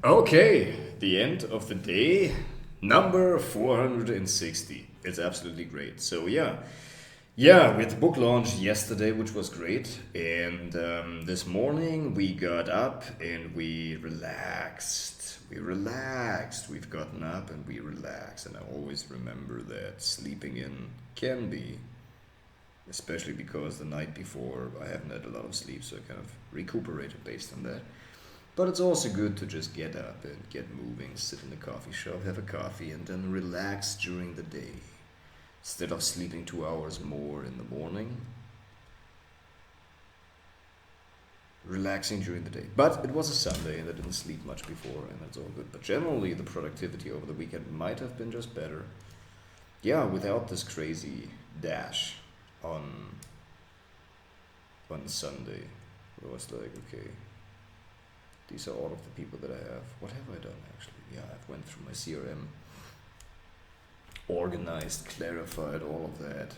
Okay, the end of the day, number 460. It's absolutely great. So yeah, we had the book launch yesterday, which was great. And this morning we got up and we relaxed. We relaxed. We've gotten up and we relaxed. And I always remember that sleeping in can be, especially because the night before I haven't had a lot of sleep, so I kind of recuperated based on that. But it's also good to just get up and get moving, sit in the coffee shop, have a coffee, and then relax during the day. Instead of sleeping 2 hours more in the morning, relaxing during the day. But it was a Sunday and I didn't sleep much before, and that's all good. But generally, the productivity over the weekend might have been just better. Yeah, without this crazy dash on Sunday. It was like, okay, these are all of the people that I have. What have I done actually? Yeah, I've went through my CRM, organized, clarified, all of that.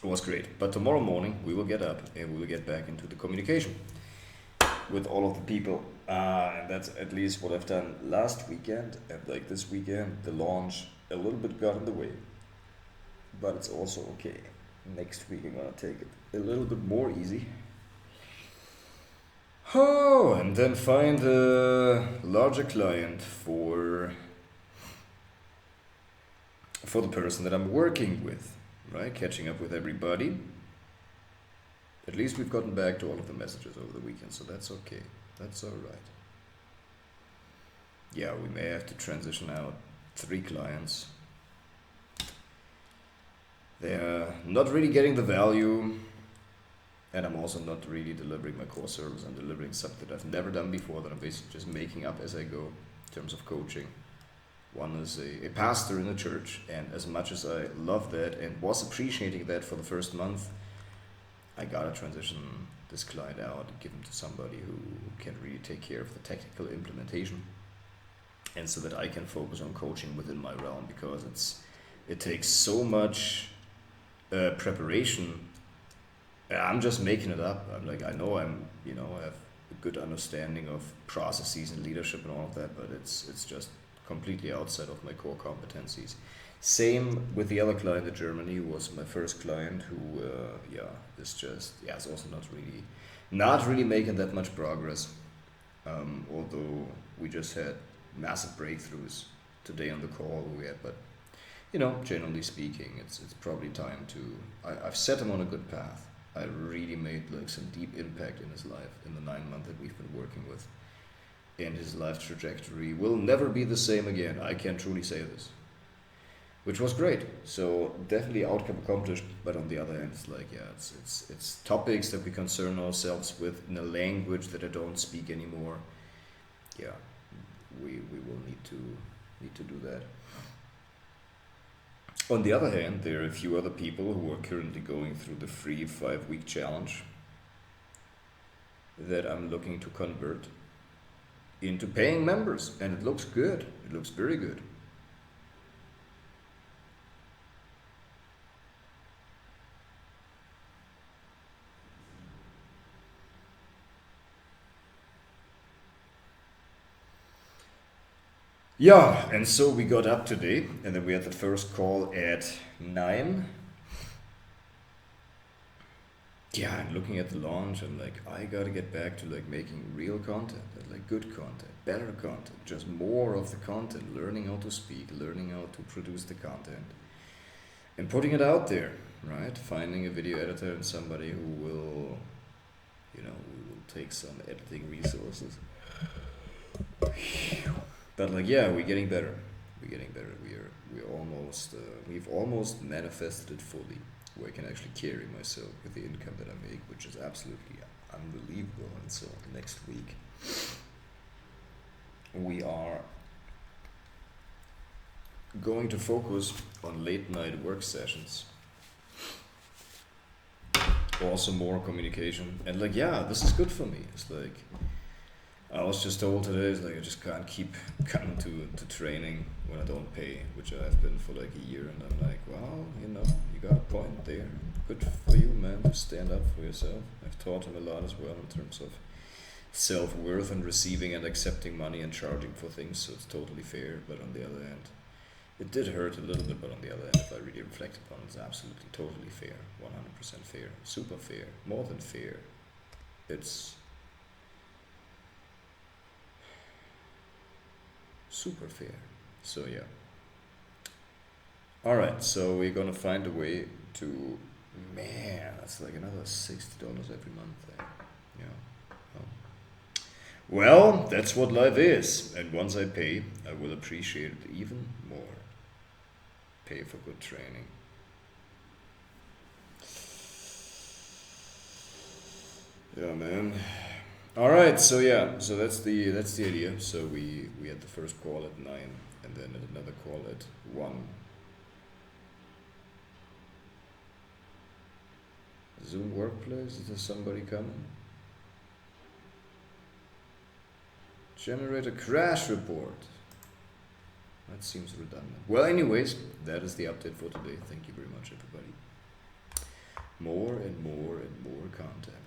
It was great. But tomorrow morning we will get up and we will get back into the communication with all of the people. And that's at least what I've done last weekend. And like this weekend, the launch a little bit got in the way. But it's also okay. Next week I'm gonna take it a little bit more easy. Oh, and then find a larger client for the person that I'm working with, right? Catching up with everybody. At least we've gotten back to all of the messages over the weekend, so that's okay. That's all right. Yeah, we may have to transition out 3 clients. They're not really getting the value, and I'm also not really delivering my core service. I'm delivering something that I've never done before, that I'm basically just making up as I go in terms of coaching. One is a pastor in a church, and as much as I love that and was appreciating that for the first month, I gotta transition this client out and give him to somebody who can really take care of the technical implementation, and so that I can focus on coaching within my realm, because it takes so much preparation. I'm just making it up. I know I have a good understanding of processes and leadership and all of that, but it's just completely outside of my core competencies. Same with the other client in Germany, who was my first client, who is also not really making that much progress. Although we just had massive breakthroughs today on the call we had, but generally speaking, it's probably time to. I've set him on a good path. I really made like some deep impact in his life in the 9 months that we've been working with. And his life trajectory will never be the same again. I can truly say this. Which was great. So definitely outcome accomplished. But on the other hand, it's like, yeah, it's topics that we concern ourselves with in a language that I don't speak anymore. Yeah, we will need to do that. On the other hand, there are a few other people who are currently going through the free 5-week challenge that I'm looking to convert into paying members, and it looks good. It looks very good. Yeah, and so we got up today, and then we had the first call at 9. Yeah, and looking at the launch, I'm like, I gotta get back to like making real content, like good content, better content, just more of the content, learning how to speak, learning how to produce the content, and putting it out there, right? Finding a video editor and somebody who will take some editing resources. But like, yeah, we're getting better. We're getting better. We've almost manifested it fully, where I can actually carry myself with the income that I make, which is absolutely unbelievable. And so next week we are going to focus on late night work sessions. Also more communication. And like, yeah, this is good for me. It's like, I was just told today, it's like I just can't keep coming to training when I don't pay, which I've been for like a year, and I'm like, well, you got a point there. Good for you, man, to stand up for yourself. I've taught him a lot as well in terms of self-worth and receiving and accepting money and charging for things, so it's totally fair. But on the other hand, it did hurt a little bit, but on the other hand, if I really reflect upon it, it's absolutely totally fair, 100% fair, super fair, more than fair. It's super fair. So yeah. Alright, so we're gonna find a way to, man, that's like another $60 every month there. Yeah. Well, that's what life is, and once I pay, I will appreciate it even more. Pay for good training. Yeah, man. All right, so yeah, so that's the idea. So we had the first call at 9, and then another call at 1. Zoom workplace. Is there somebody coming? Generate a crash report. That seems redundant. Well, anyways, that is the update for today. Thank you very much, everybody. More and more and more content.